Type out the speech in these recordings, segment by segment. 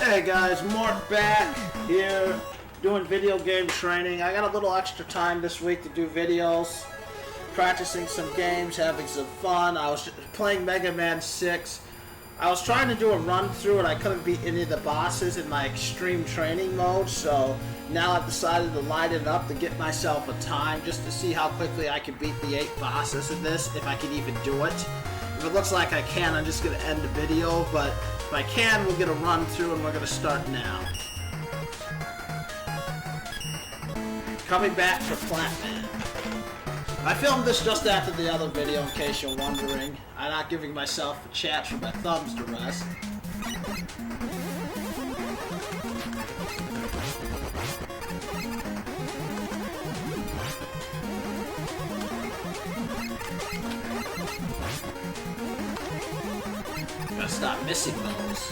Hey guys, Mark back here doing video game training. I got a little extra time this week to do videos, practicing some games, having some fun. I was playing Mega Man 6. I was trying to do a run through and I couldn't beat any of the bosses in my extreme training mode, so now I've decided to light it up to get myself a time just to see how quickly I can beat the 8 bosses in this, if I can even do it. If it looks like I can, I'm just going to end the video, but if I can, we'll get a run through and we're going to start now. Coming back for Flatman. I filmed this just after the other video in case you're wondering. I'm not giving myself a chance for my thumbs to rest. Gotta stop missing those.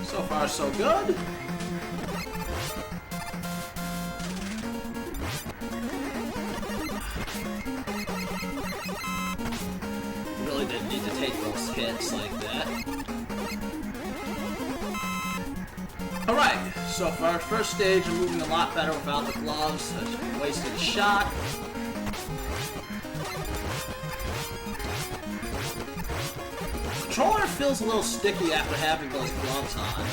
So far, so good. Really didn't need to take those hits like that. Alright, so for our first stage, I'm moving a lot better without the gloves. I wasted a shot. The controller feels a little sticky after having those gloves on.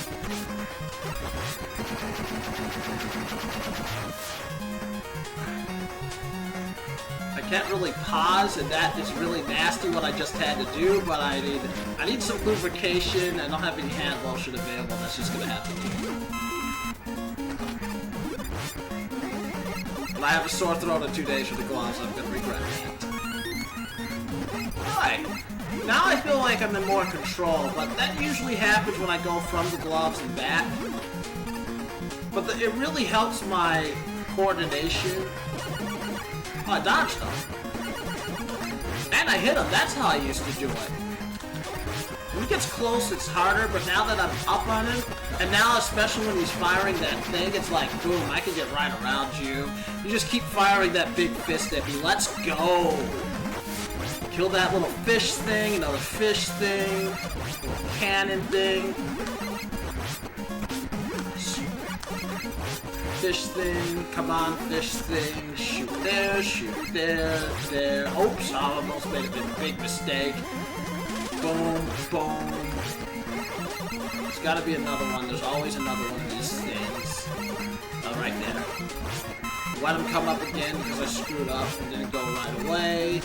I can't really pause, and that is really nasty what I just had to do, but I need some lubrication. I don't have any hand lotion available. That's just gonna have to do. When I have a sore throat in 2 days for the gloves, I'm gonna regret that. Alright. Now I feel like I'm in more control, but that usually happens when I go from the gloves and back. But it really helps my coordination. Oh, I dodged him. And I hit him. That's how I used to do it. When he gets close, it's harder, but now that I'm up on him, and now especially when he's firing that thing, it's like, boom, I can get right around you. You just keep firing that big fist at me. Let's go! Kill that little fish thing, another fish thing, little cannon thing. Fish thing, come on, fish thing, shoot there, there. Oops, I almost made a big mistake. Boom, boom. There's gotta be another one, there's always another one of these things. Oh, right there. Let him come up again because I screwed up and didn't go right away.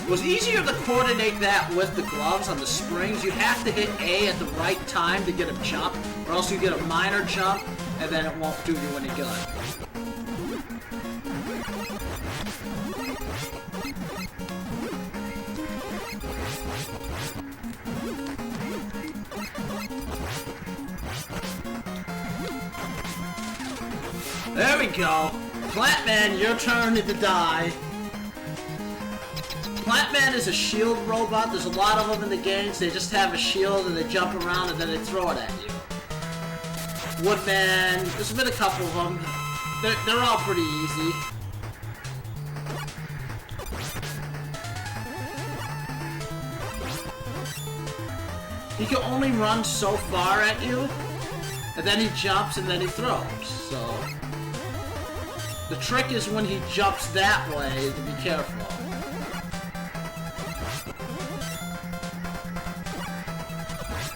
It was easier to coordinate that with the gloves on the springs. You have to hit A at the right time to get a jump, or else you get a minor jump, and then it won't do you any good. There we go. Flatman, your turn to die. Flatman is a shield robot. There's a lot of them in the games. They just have a shield and they jump around and then they throw it at you. Woodman, there's been a couple of them. They're all pretty easy. He can only run so far at you, and then he jumps and then he throws. So the trick is when he jumps that way to be careful.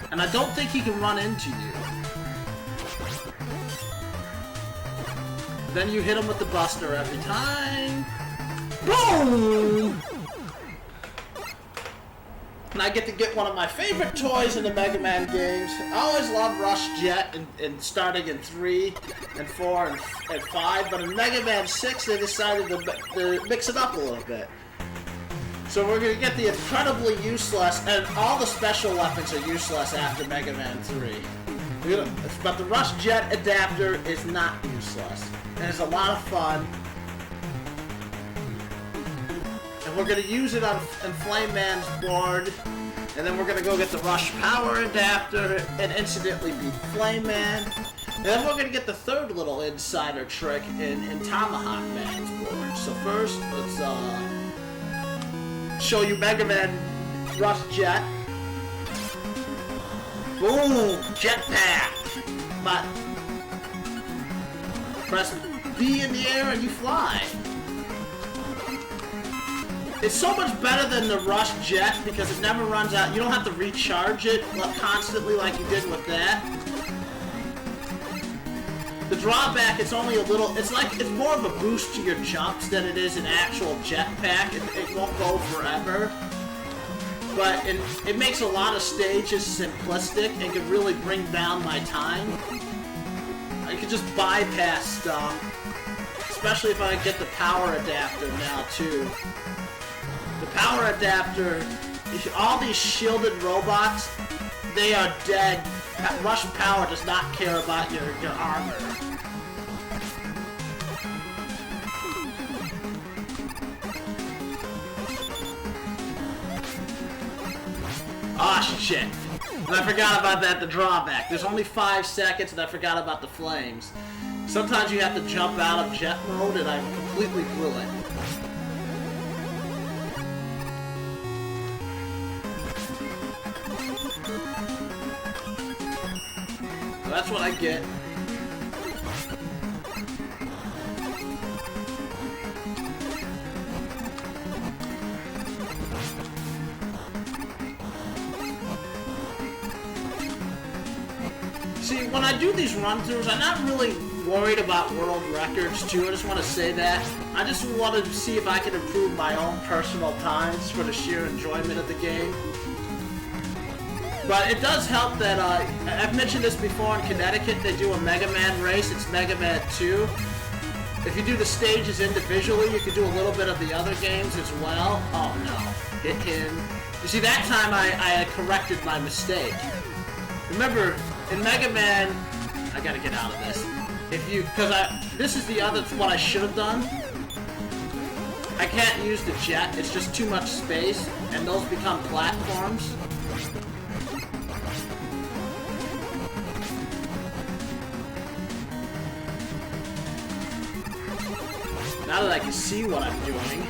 And I don't think he can run into you. Then you hit him with the buster every time. Boom! And I get to get one of my favorite toys in the Mega Man games. I always love Rush Jet in starting in 3 and 4 and 5, but in Mega Man 6 they decided to mix it up a little bit. So we're going to get the incredibly useless, and all the special weapons are useless after Mega Man 3. But the Rush Jet adapter is not useless. And it's a lot of fun. And we're going to use it on Flame Man's board. And then we're going to go get the Rush Power adapter and incidentally beat Flame Man. And then we're gonna get the third little insider trick in Tomahawk Man's board. So first, let's show you Mega Man Rush Jet. Boom! Jetpack! But press B in the air and you fly. It's so much better than the Rush Jet because it never runs out. You don't have to recharge it constantly like you did with that. The drawback, it's only a little, it's more of a boost to your jumps than it is an actual jetpack. It won't go forever. But it makes a lot of stages simplistic and can really bring down my time. I can just bypass stuff. Especially if I get the power adapter now too. The power adapter, all these shielded robots, they are dead. Rush Power does not care about your armor. Ah, shit. And I forgot about that, the drawback. There's only 5 seconds and I forgot about the flames. Sometimes you have to jump out of jet mode and I completely blew it. So that's what I get. See, when I do these run-throughs, I'm not really worried about world records, too. I just want to say that. I just wanted to see if I could improve my own personal times for the sheer enjoyment of the game. But it does help that, I've mentioned this before, in Connecticut, they do a Mega Man race. It's Mega Man 2. If you do the stages individually, you can do a little bit of the other games as well. Oh, no. Hit him. You see, that time I corrected my mistake. Remember, in Mega Man, I gotta get out of this. This is the other, what I should have done. I can't use the jet, it's just too much space, and those become platforms. Now that I can see what I'm doing.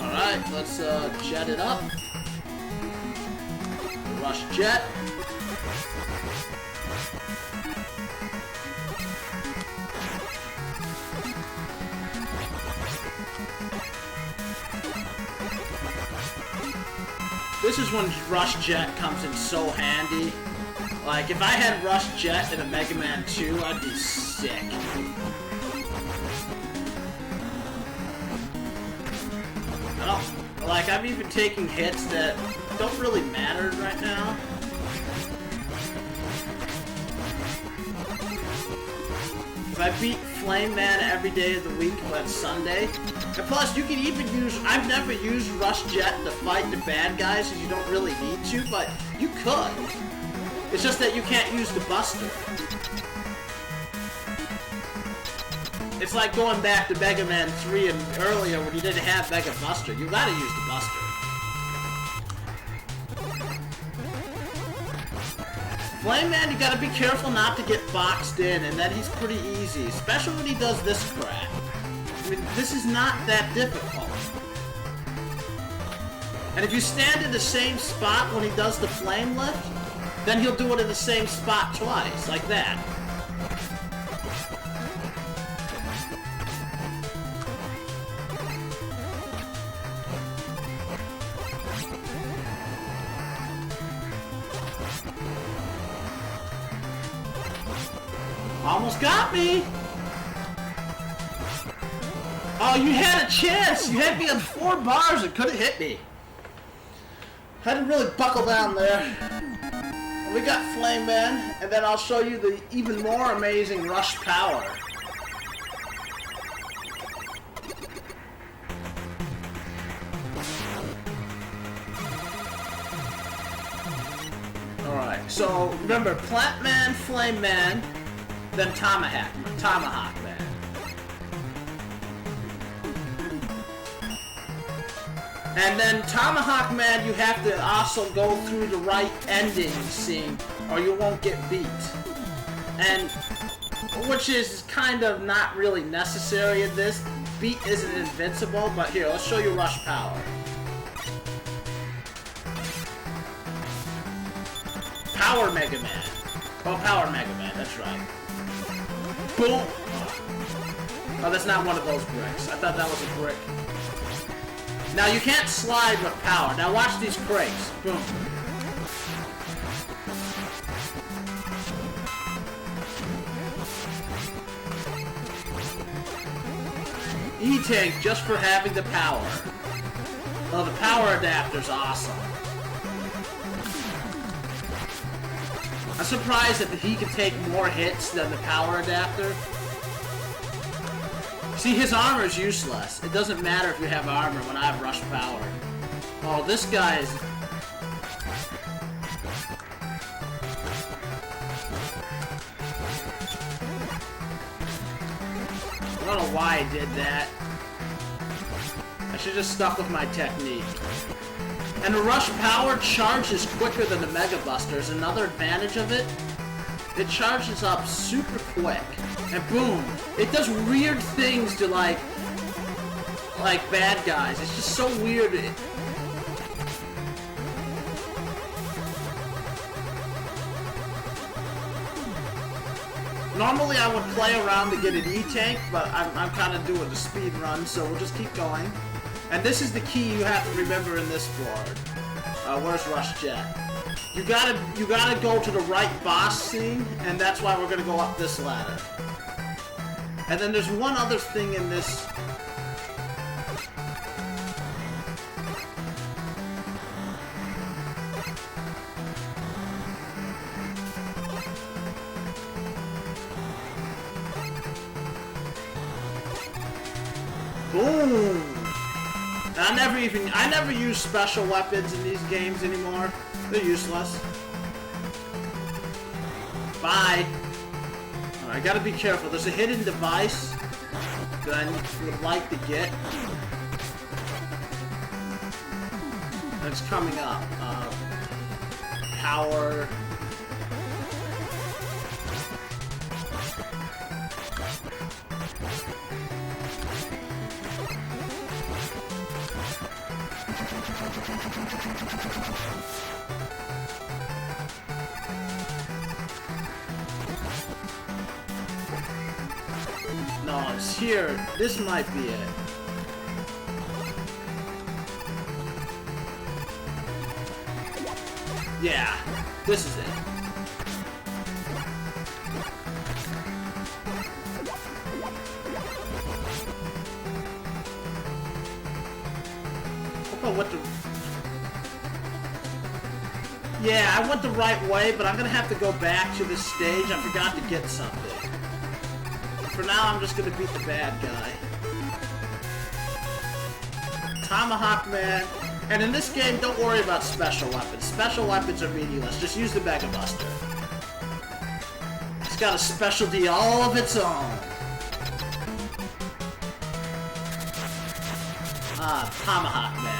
Alright, let's jet it up. Rush jet. This is when Rush Jet comes in so handy. Like, if I had Rush Jet in a Mega Man 2, I'd be sick. Like, I'm even taking hits that don't really matter right now. If I beat Flame Man every day of the week on Sunday, and plus you can even use, I've never used Rush Jet to fight the bad guys because you don't really need to, but you could. It's just that you can't use the Buster. It's like going back to Mega Man 3 and earlier when you didn't have Mega Buster. You gotta use the Buster. Flame Man, you gotta be careful not to get boxed in, and then he's pretty easy, especially when he does this crap. I mean, this is not that difficult. And if you stand in the same spot when he does the flame lift, then he'll do it in the same spot twice, like that. Almost got me! Oh, you had a chance! You had me on 4 bars and couldn't hit me. Had to really buckle down there. We got Flame Man, and then I'll show you the even more amazing Rush Power. Alright, so remember, Plant Man, Flame Man, then Tomahawk Man. And then Tomahawk Man, you have to also go through the right ending scene, or you won't get beat. And which is kind of not really necessary in this. Beat isn't invincible, but here, let's show you Rush Power. Power Megaman. Oh, Power Megaman, that's right. Boom! Oh, that's not one of those bricks. I thought that was a brick. Now, you can't slide with power. Now, watch these crates. Boom. E-Tank just for having the power. Oh, the power adapter's awesome. I'm surprised that he can take more hits than the power adapter. See, his armor is useless. It doesn't matter if you have armor when I have rush power. Oh, this guy is... I don't know why I did that. I should just stuck with my technique. And the rush power charges quicker than the Mega Buster. Is another advantage of it. It charges up super quick. And boom! It does weird things to like bad guys. It's just so weird. Normally I would play around to get an E-Tank, but I'm kind of doing the speed run, so we'll just keep going. And this is the key you have to remember in this board. Where's Rush Jet? You gotta go to the right boss scene, and that's why we're gonna go up this ladder. And then there's one other thing in this. Boom! And I never use special weapons in these games anymore. They're useless. Bye. I gotta be careful. There's a hidden device that I would like to get. That's coming up. Power. No, it's here. This might be it. Yeah, this is it. Oh, what the... Yeah, I went the right way, but I'm gonna have to go back to this stage. I forgot to get something. For now, I'm just gonna beat the bad guy. Tomahawk Man. And in this game, don't worry about special weapons. Special weapons are meaningless. Just use the Mega Buster. It's got a specialty all of its own. Ah, Tomahawk Man.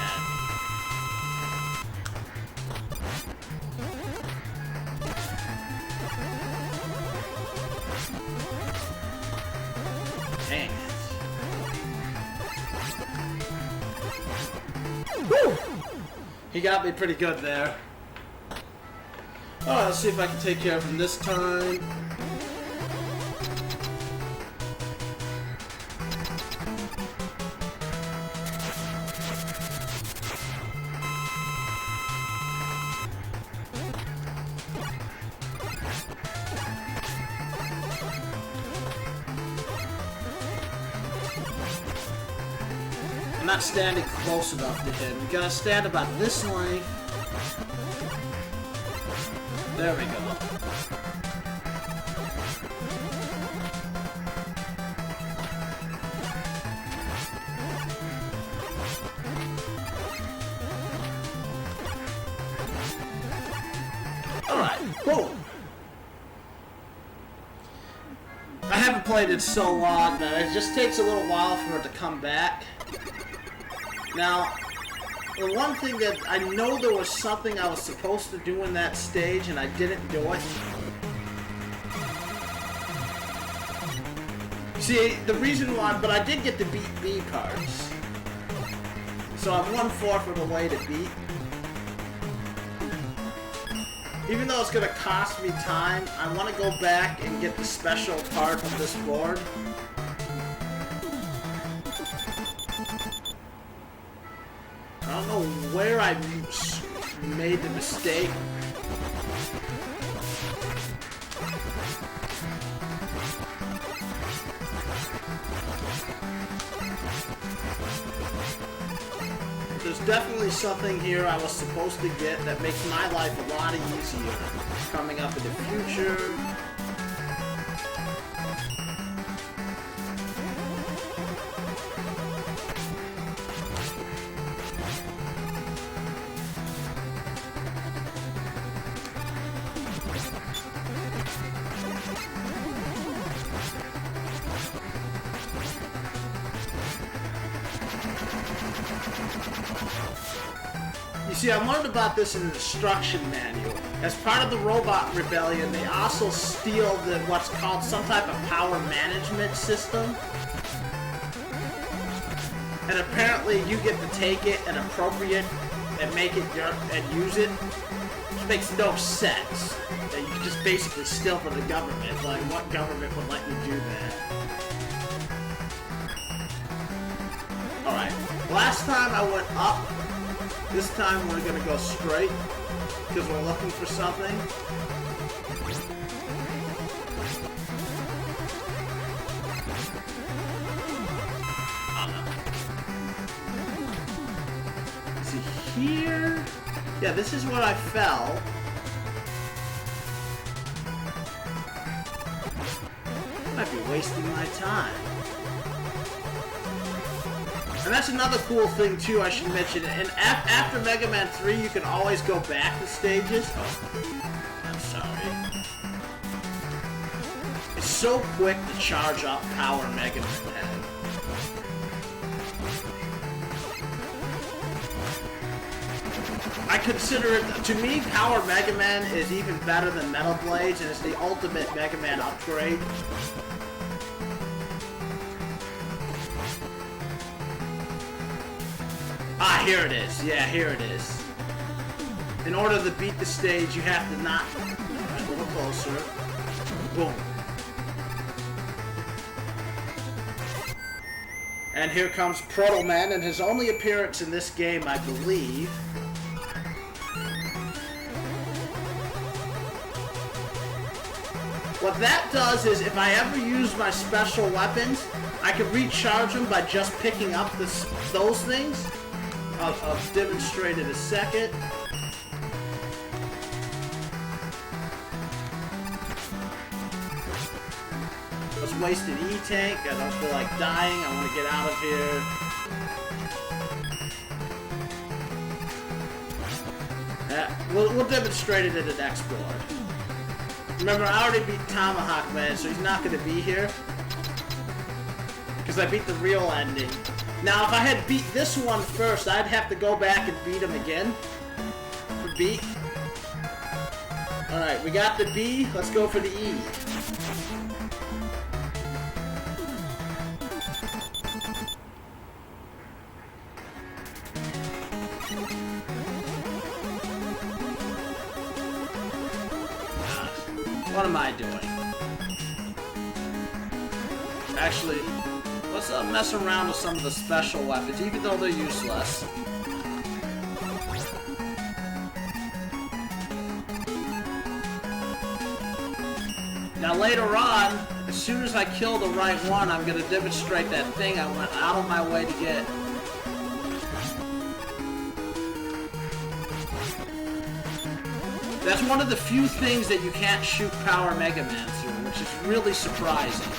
Dang it. Woo! He got me pretty good there. Alright, let's see if I can take care of him this time. I'm not standing close enough to him. You gotta stand about this length. There we go. Alright, boom! I haven't played it so long that it just takes a little while for it to come back. Now, The one thing that I know there was something I was supposed to do in that stage and I didn't do it. See, the reason why, but I did get to beat B cards. So I'm 1/4 of the way to beat. Even though it's gonna cost me time, I want to go back and get the special part of this board. I don't know where I made the mistake. There's definitely something here I was supposed to get that makes my life a lot easier coming up in the future. You see, I learned about this in the instruction manual. As part of the robot rebellion, they also steal what's called some type of power management system. And apparently you get to take it and appropriate and make it and use it. Which makes no sense. That you just basically steal from the government. Like, what government would let you do that? Alright, last time I went up. This time we're gonna go straight, because we're looking for something. Oh no. See here? Yeah, this is where I fell. Might be wasting my time. And that's another cool thing too I should mention. And after Mega Man 3, you can always go back to stages. Oh, I'm sorry. It's so quick to charge up Power Megaman head. I consider it, to me, Power Megaman is even better than Metal Blades, and it's the ultimate Mega Man upgrade. Ah, here it is. Yeah, here it is. In order to beat the stage, you have to not... Alright, a little closer. Boom. And here comes Proto Man, and his only appearance in this game, I believe. What that does is, if I ever use my special weapons, I can recharge them by just picking up those things. I'll demonstrate in a second. Let's waste an E-tank. I don't feel like dying. I want to get out of here. We'll demonstrate it in the next board. Remember, I already beat Tomahawk Man, so he's not going to be here. Because I beat the real ending. Now, if I had beat this one first, I'd have to go back and beat him again. For B. Alright, we got the B. Let's go for the E. What am I doing? Actually... let's mess around with some of the special weapons, even though they're useless. Now later on, as soon as I kill the right one, I'm going to demonstrate that thing I went out of my way to get. That's one of the few things that you can't shoot Power Megaman through, which is really surprising.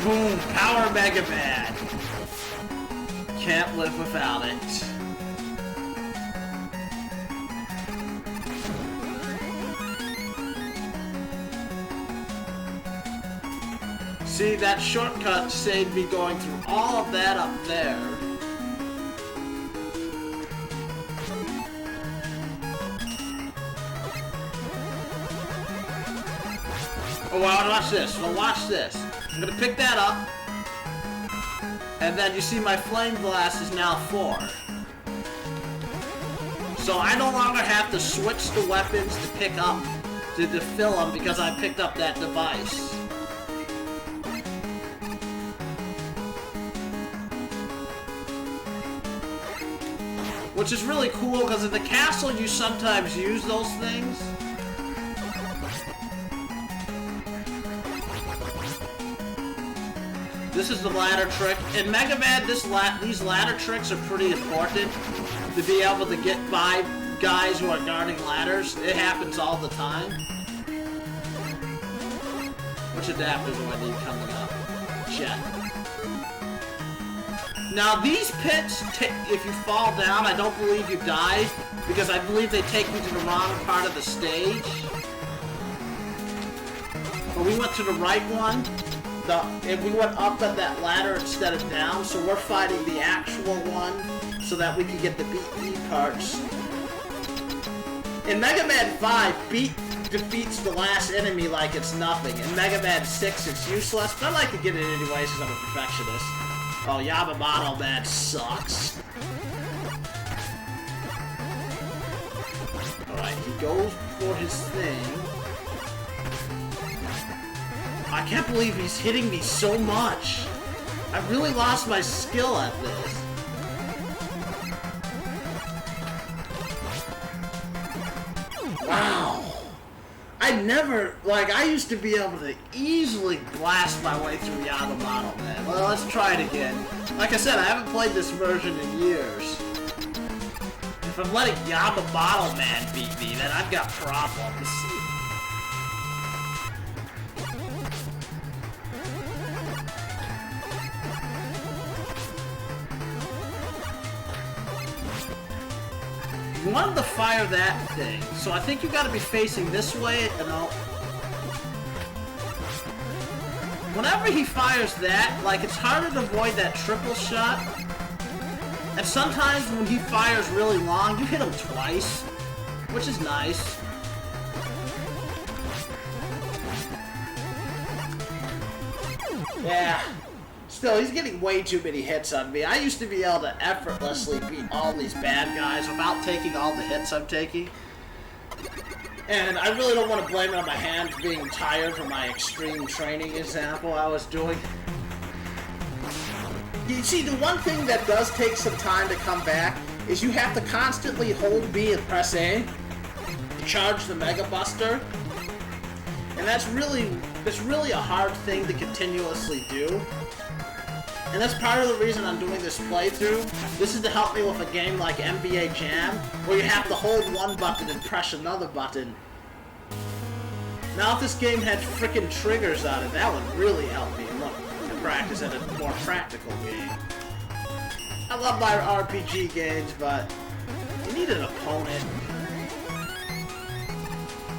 Boom! Power Megaman! Can't live without it. See, that shortcut saved me going through all of that up there. Oh, well, watch this. Well, watch this. I'm gonna pick that up. And then you see my flame blast is now 4. So I no longer have to switch the weapons to pick up, to fill them because I picked up that device. Which is really cool because in the castle you sometimes use those things. This is the ladder trick. In Mega Man, these ladder tricks are pretty important to be able to get by guys who are guarding ladders. It happens all the time. Which adapter do I need coming up? Jet. Now these pits, if you fall down, I don't believe you die, because I believe they take you to the wrong part of the stage. But we went to the right one. And we went up at that ladder instead of down, so we're fighting the actual one so that we can get the BE parts. In Mega Man 5, Beat defeats the last enemy like it's nothing. In Mega Man 6, it's useless, but I like to get it anyways because I'm a perfectionist. Oh, Yamamoto Man sucks. Alright, he goes for his thing. I can't believe he's hitting me so much. I've really lost my skill at this. Wow. I used to be able to easily blast my way through Yamamoto, man. Well, let's try it again. Like I said, I haven't played this version in years. If I'm letting Yamamoto Man beat me, then I've got problems. You wanted to fire that thing, so I think you gotta be facing this way, and whenever he fires that, like, it's harder to avoid that triple shot. And sometimes when he fires really long, you hit him twice, which is nice. Yeah. Still, he's getting way too many hits on me. I used to be able to effortlessly beat all these bad guys without taking all the hits I'm taking. And I really don't want to blame it on my hands being tired from my extreme training example I was doing. You see, the one thing that does take some time to come back is you have to constantly hold B and press A to charge the Mega Buster. And that's really a hard thing to continuously do. And that's part of the reason I'm doing this playthrough. This is to help me with a game like NBA Jam, where you have to hold one button and press another button. Now if this game had frickin' triggers on it, that would really help me to practice at a more practical game. I love my RPG games, but you need an opponent.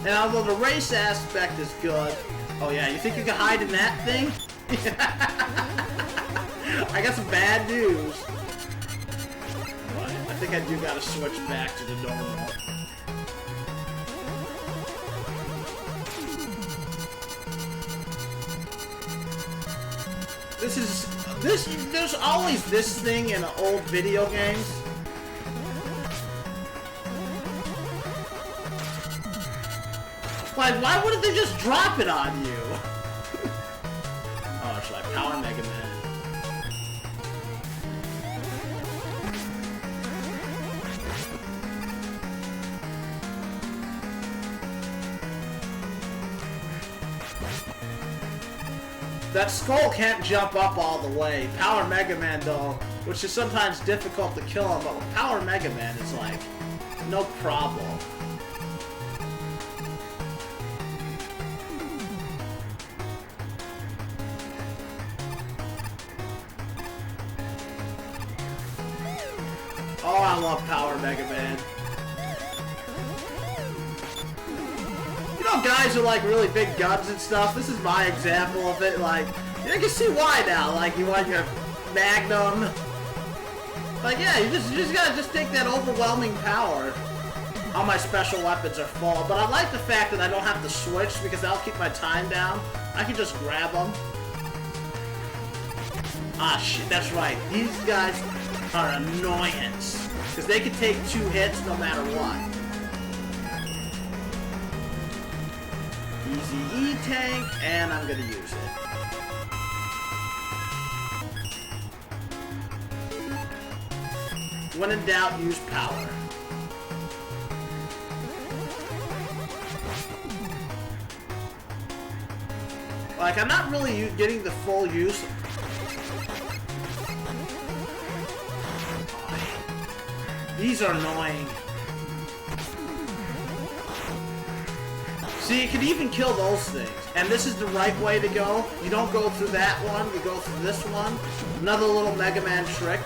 And although the race aspect is good... Oh yeah, you think you can hide in that thing? I got some bad news. But I think I do gotta switch back to the normal. There's always this thing in old video games. Like, why wouldn't they just drop it on you? Oh, should I Power Megaman? That skull can't jump up all the way. Power Mega Man, though, which is sometimes difficult to kill him, but with Power Mega Man, it's like, no problem. Oh, I love Power Megaman. You know, guys who like really big guns and stuff, this is my example of it. Like, you can see why now. Like, you want your Magnum. Like, yeah, you just gotta take that overwhelming power. All my special weapons are full, but I like the fact that I don't have to switch because that'll keep my time down. I can just grab them. Ah, shit, that's right. These guys are an annoyance because they can take 2 hits no matter what. Easy E-Tank, and I'm gonna use it. When in doubt, use power. Like, I'm not really getting the full use. These are annoying. See, you can even kill those things. And this is the right way to go. You don't go through that one, you go through this one. Another little Mega Man trick.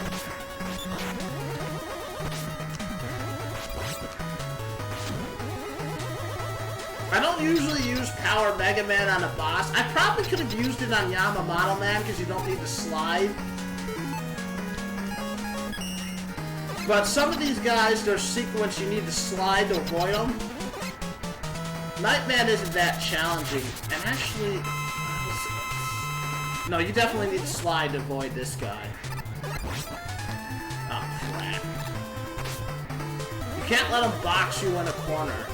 I don't usually use Power Mega Man on a boss. I probably could have used it on Yamamoto Man because you don't need to slide. But some of these guys, their sequence, you need to slide to avoid them. Nightman isn't that challenging. And actually... No, you definitely need to slide to avoid this guy. Oh, crap. You can't let him box you in a corner.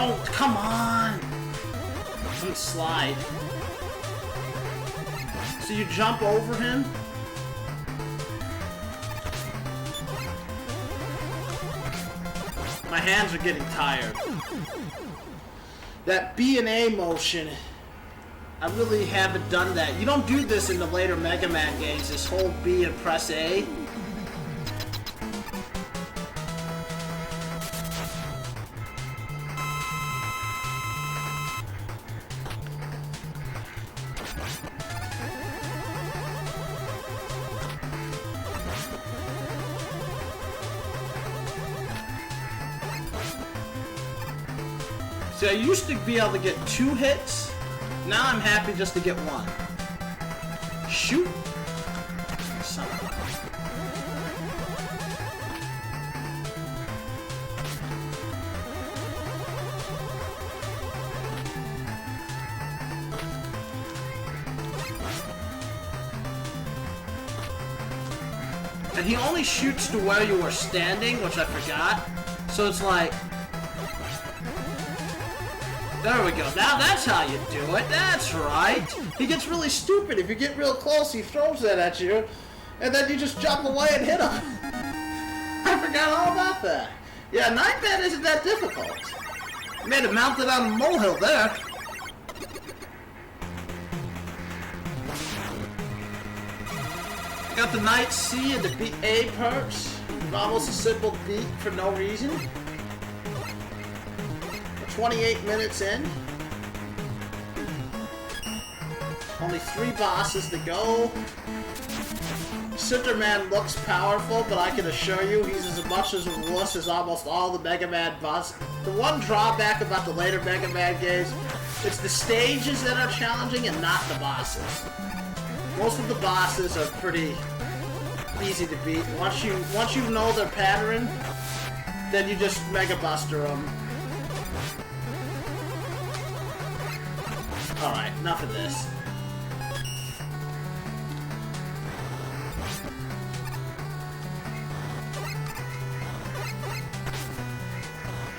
Oh, come on! Let me slide. So you jump over him? My hands are getting tired. That B and A motion, I really haven't done that. You don't do this in the later Mega Man games, this whole B and press A. See, I used to be able to get 2 hits. Now I'm happy just to get 1. Shoot! Son of a... And he only shoots to where you were standing, which I forgot. So it's like... There we go. Now that's how you do it. That's right. He gets really stupid. If you get real close, he throws that at you, and then you just jump away and hit him. I forgot all about that. Yeah, Nightman isn't that difficult. You made it mounted on a molehill there. Got the Night C and the Beat A perks. Almost a simple beat for no reason. 28 minutes in. Only 3 bosses to go. Cinderman looks powerful, but I can assure you he's as much as a wuss as almost all the Mega Man bosses. The one drawback about the later Mega Man games, it's the stages that are challenging and not the bosses. Most of the bosses are pretty easy to beat. Once you know their pattern, then you just Mega Buster them. Alright, enough of this.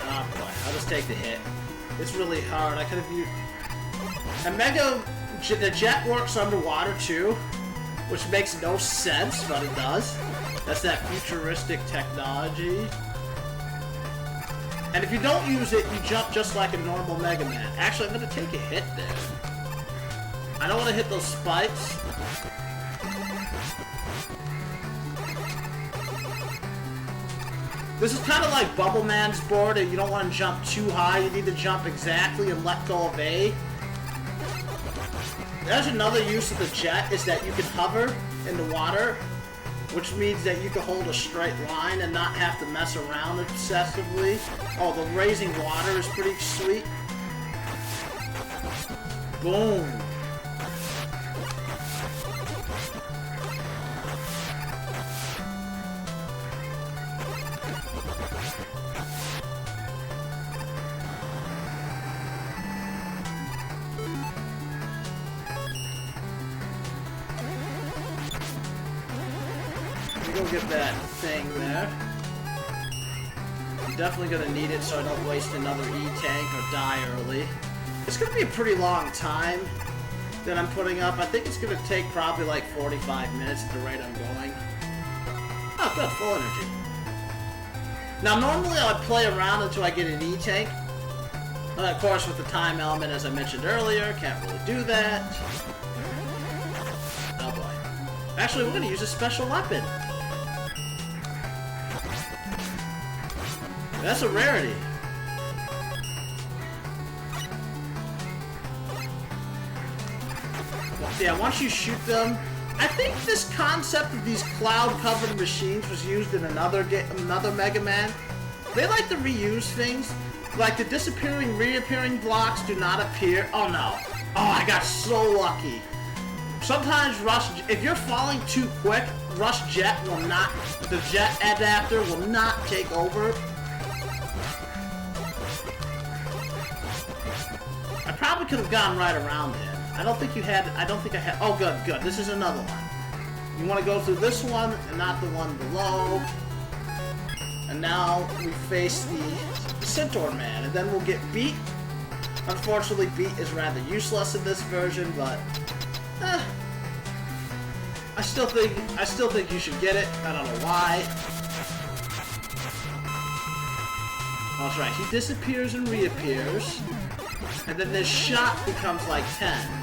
Oh boy, I'll just take the hit. It's really hard. I could have used... And the jet works underwater too, which makes no sense, but it does. That's that futuristic technology. And if you don't use it, you jump just like a normal Mega Man. Actually, I'm going to take a hit there. I don't want to hit those spikes. This is kind of like Bubble Man's board, and you don't want to jump too high. You need to jump exactly and let go of A. There's another use of the jet, is that you can hover in the water, which means that you can hold a straight line and not have to mess around excessively. Oh, the raising water is pretty sweet. Boom. Go get that thing there. I'm definitely gonna need it so I don't waste another E-tank or die early. It's gonna be a pretty long time that I'm putting up. I think it's gonna take probably like 45 minutes at the rate I'm going. Oh, good, full energy. Now, normally I would play around until I get an E-tank. Of course, with the time element, as I mentioned earlier, can't really do that. Oh boy. Actually, we're gonna use a special weapon. That's a rarity. Yeah, once you shoot them, I think this concept of these cloud-covered machines was used in another Mega Man. They like to reuse things, like the disappearing, reappearing blocks do not appear. Oh no! Oh, I got so lucky. Sometimes if you're falling too quick, Rush Jet will not. The Jet adapter will not take over. I probably could have gone right around him. I don't think I had. Oh, good. This is another one. You want to go through this one and not the one below. And now we face the Centaur Man, and then we'll get Beat. Unfortunately, Beat is rather useless in this version, but I still think you should get it. I don't know why. Oh, that's right. He disappears and reappears. And then this shot becomes like 10.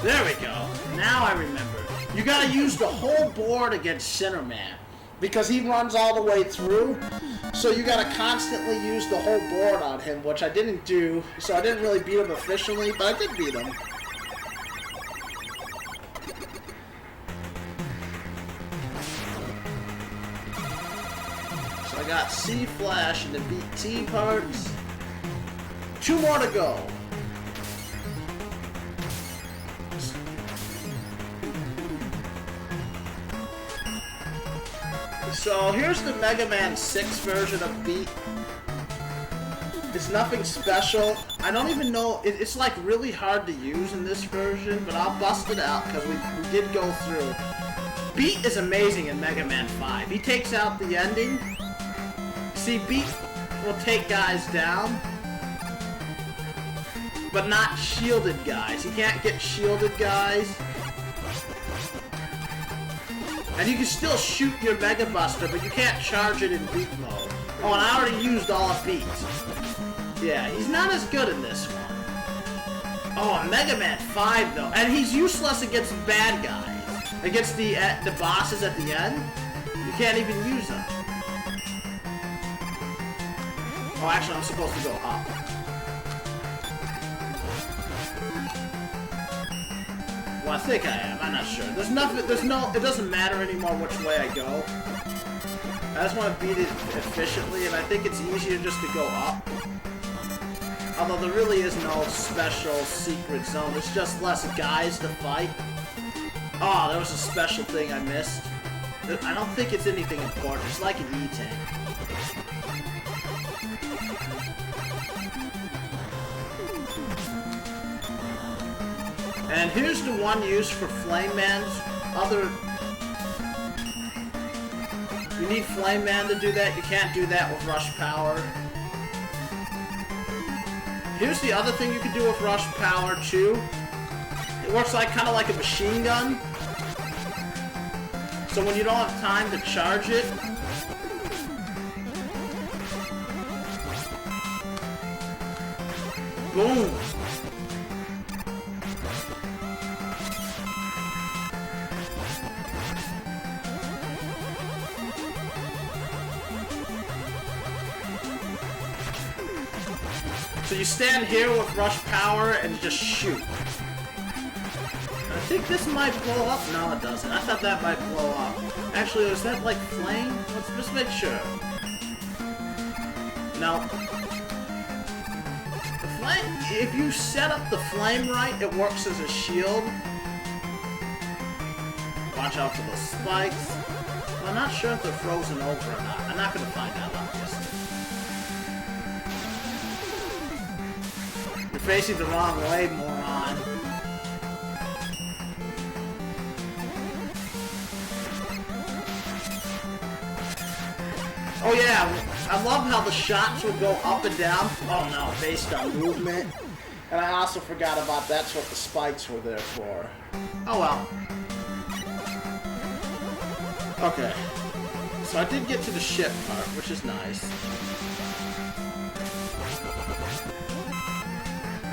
There we go. Now I remember. You gotta use the whole board against Cinnamon, because he runs all the way through. So you gotta constantly use the whole board on him, which I didn't do. So I didn't really beat him efficiently, but I did beat him. So I got C Flash and the Beat T parts. 2 more to go. So here's the Mega Man 6 version of Beat. It's nothing special. I don't even know, it's like really hard to use in this version, but I'll bust it out because we did go through. Beat is amazing in Mega Man 5. He takes out the ending. See, Beat will take guys down, but not shielded guys. He can't get shielded guys. And you can still shoot your Mega Buster, but you can't charge it in Beat mode. Oh, and I already used all of Beat. Yeah, he's not as good in this one. Oh, Mega Man 5 though, and he's useless against bad guys. Against the bosses at the end, you can't even use them. Oh, actually, I'm supposed to go up. Well, I think I am. I'm not sure. It doesn't matter anymore which way I go. I just want to beat it efficiently, and I think it's easier just to go up. Although there really is no special secret zone. It's just less guys to fight. Oh, there was a special thing I missed. I don't think it's anything important. It's like an E-tank. And here's the one used for Flame Man's other... You need Flame Man to do that. You can't do that with Rush Power. Here's the other thing you can do with Rush Power, too. It works like kind of like a machine gun. So when you don't have time to charge it, boom. So you stand here with rush power and just shoot. I think this might blow up. No, it doesn't. I thought that might blow up. Actually, is that like flame? Let's just make sure. No. The flame, if you set up the flame right, it works as a shield. Watch out for those spikes. I'm not sure if they're frozen over or not. I'm not going to find out, obviously. You're facing the wrong way, moron. Oh yeah, I love how the shots would go up and down. Oh no, based on movement. And I also forgot about that's what the spikes were there for. Oh well. Okay. So I did get to the ship part, which is nice.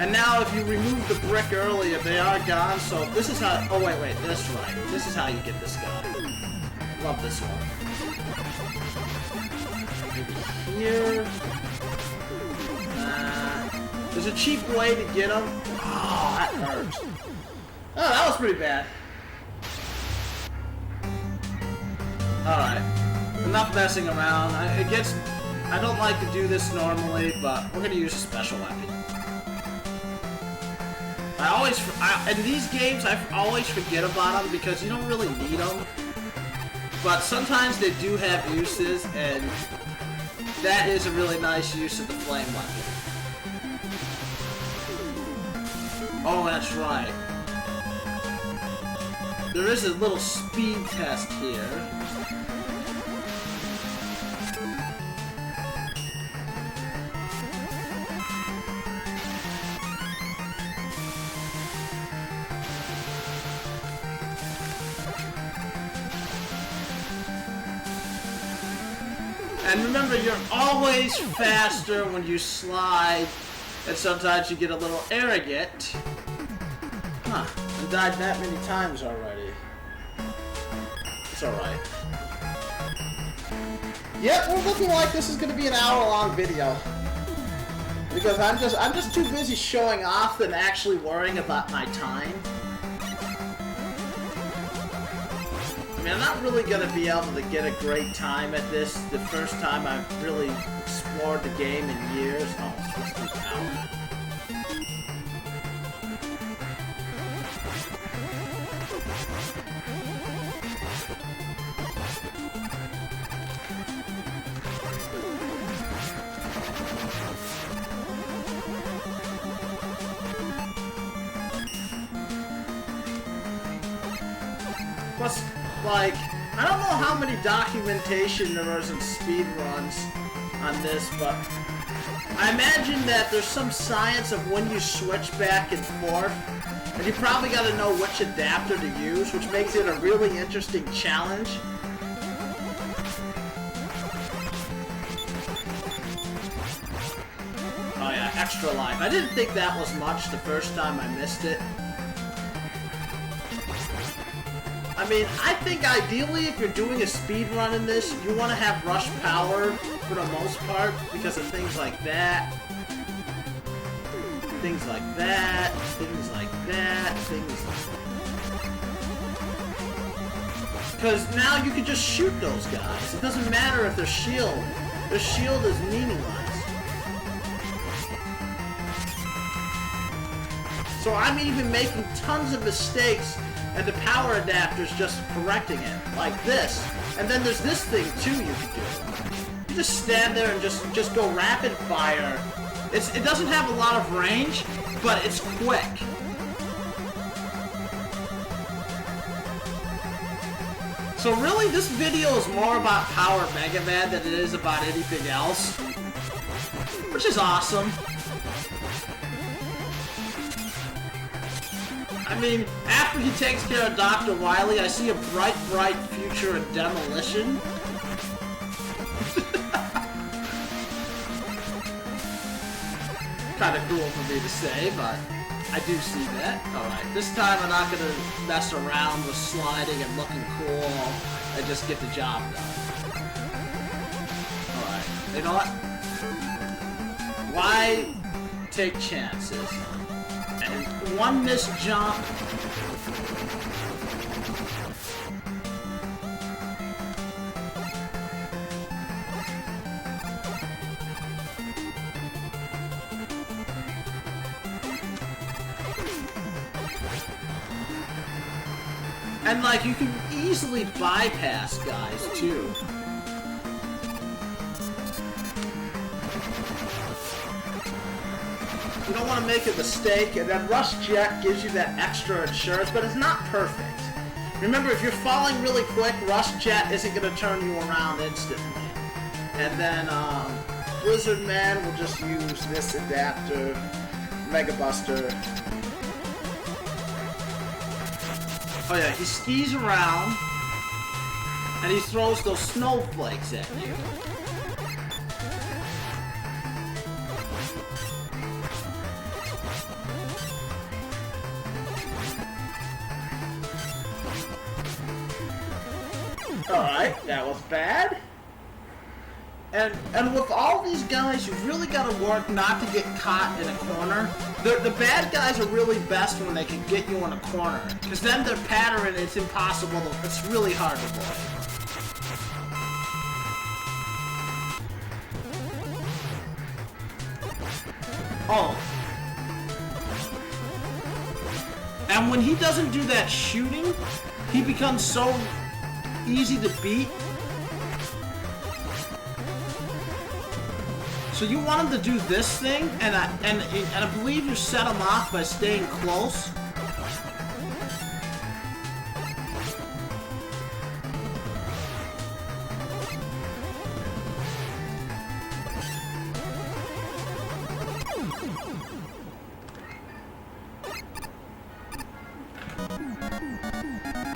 And now if you remove the brick earlier, they are gone, so this is how... Oh wait, that's right. This is how you get this guy. Love this one. Here. There's a cheap way to get them. Oh, that hurt. Oh, that was pretty bad. Alright. Enough messing around. I don't like to do this normally, but we're gonna use a special weapon. In these games, I always forget about them because you don't really need them. But sometimes they do have uses, and that is a really nice use of the flame weapon. Oh, that's right. There is a little speed test here. And remember, you're always faster when you slide, and sometimes you get a little arrogant. Huh, I died that many times already. It's alright. Yep, we're looking like this is gonna be an hour-long video. Because I'm just too busy showing off than actually worrying about my time. I mean, I'm not really going to be able to get a great time at this the first time I've really explored the game in years. Oh, it's supposed to be power. Plus, like, I don't know how many documentation there is in speedruns on this, but I imagine that there's some science of when you switch back and forth, and you probably got to know which adapter to use, which makes it a really interesting challenge. Oh yeah, extra life. I didn't think that was much the first time I missed it. I mean, I think ideally if you're doing a speed run in this, you want to have rush power for the most part because of things like that. Things like that. Things like that. Things like that. Because now you can just shoot those guys. It doesn't matter if their shield is meaningless. So I'm even making tons of mistakes and the power adapter's just correcting it, like this. And then there's this thing too you can do. You just stand there and just go rapid fire. It doesn't have a lot of range, but it's quick. So really, this video is more about Power Megaman than it is about anything else, which is awesome. I mean, after he takes care of Dr. Wily, I see a bright, bright future in demolition. Kind of cool for me to say, but I do see that. Alright, this time I'm not going to mess around with sliding and looking cool and just get the job done. Alright, you know what? Why take chances? And one missed jump. And like, you can easily bypass guys too. You don't want to make a mistake, and then Rush Jet gives you that extra insurance, but it's not perfect. Remember, if you're falling really quick, Rush Jet isn't going to turn you around instantly. And then Blizzard Man will just use this adapter, Mega Buster. Oh yeah, he skis around, and he throws those snowflakes at you. Alright, that was bad. And with all these guys, you really gotta work not to get caught in a corner. The bad guys are really best when they can get you in a corner, because then their pattern, it's impossible to, it's really hard to avoid. Oh. And when he doesn't do that shooting, he becomes so easy to beat. So you want him to do this thing, and I believe you set him off by staying close.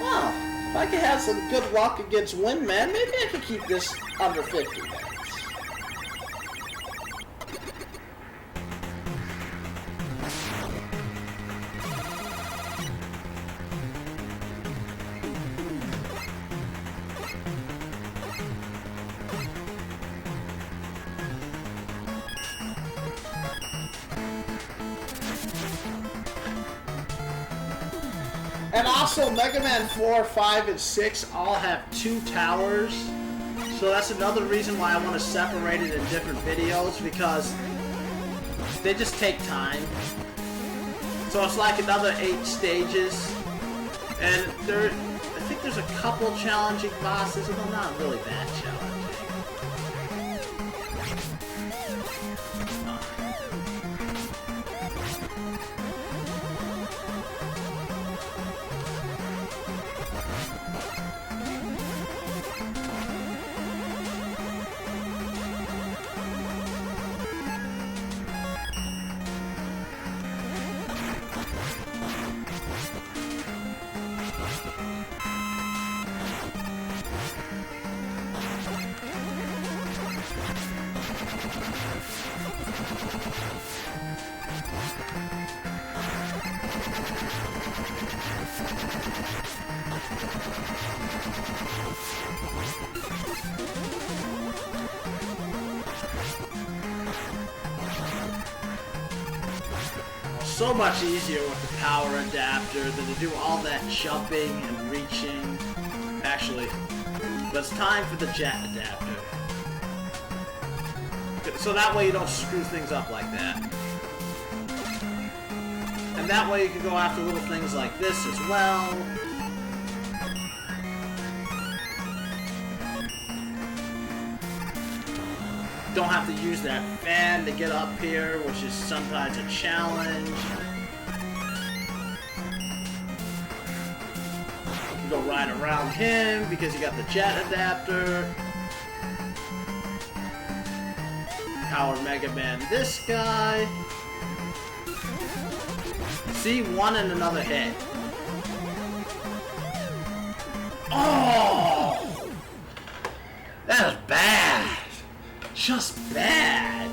Well, if I could have some good luck against Windman, maybe I could keep this under 50 minutes. And also, Mega Man 4, 5, and 6 all have 2 towers. So that's another reason why I want to separate it in different videos, because they just take time. So it's like another 8 stages. And I think there's a couple challenging bosses, although not really that challenging. So much easier with the power adapter than to do all that jumping and reaching. Actually, but it's time for the jet adapter. So that way you don't screw things up like that. And that way you can go after little things like this as well. Don't have to use that fan to get up here, which is sometimes a challenge. You go right around him because you got the jet adapter. Power Megaman this guy. See, one and another hit. Oh! That is bad. Just bad.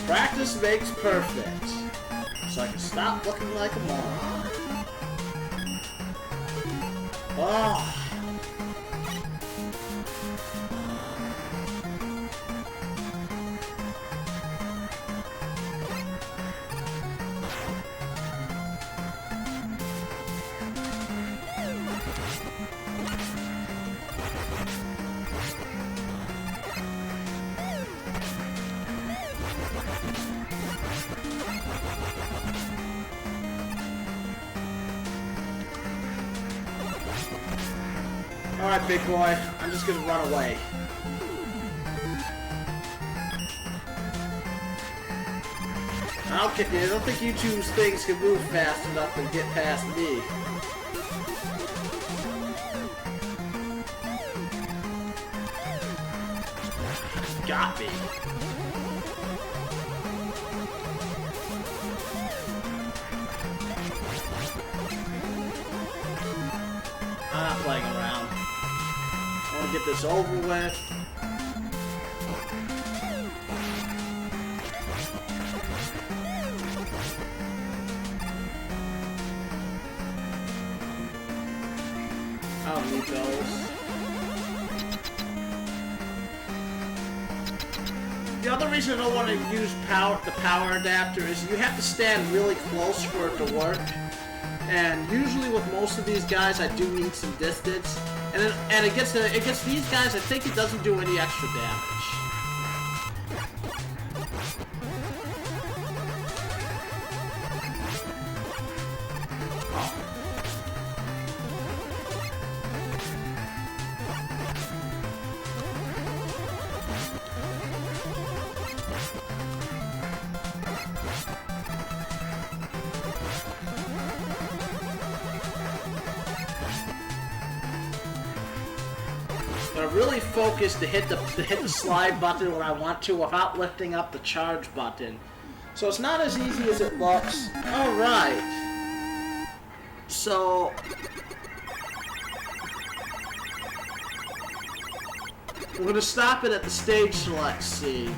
Practice makes perfect. So I can stop looking like a moron. Oh. Alright, big boy. I'm just gonna run away. I don't think you two things can move fast enough to get past me. Got me. I'm not playing around. I want to get this over with. I don't need those. The other reason I don't want to use the power adapter is you have to stand really close for it to work. And usually with most of these guys, I do need some distance. And it gets these guys, I think it doesn't do any extra damage. But I'm really focused to hit the slide button when I want to without lifting up the charge button. So it's not as easy as it looks. Alright. So we're gonna stop it at the stage select scene.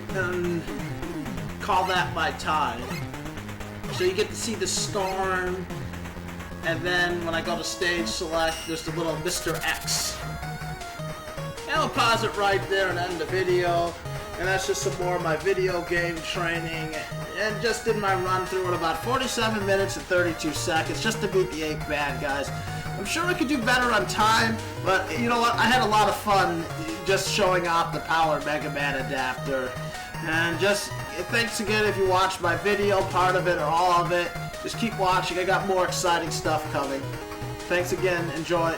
And call that my time. So you get to see the storm. And then when I go to stage select, there's the little Mr. X. And I'll pause it right there and end the video. And that's just some more of my video game training. And just did my run through in about 47 minutes and 32 seconds just to beat the 8 bad guys. I'm sure I could do better on time, but you know what? I had a lot of fun just showing off the Power Megaman adapter. And just thanks again if you watched my video, part of it or all of it. Just keep watching. I got more exciting stuff coming. Thanks again. Enjoy.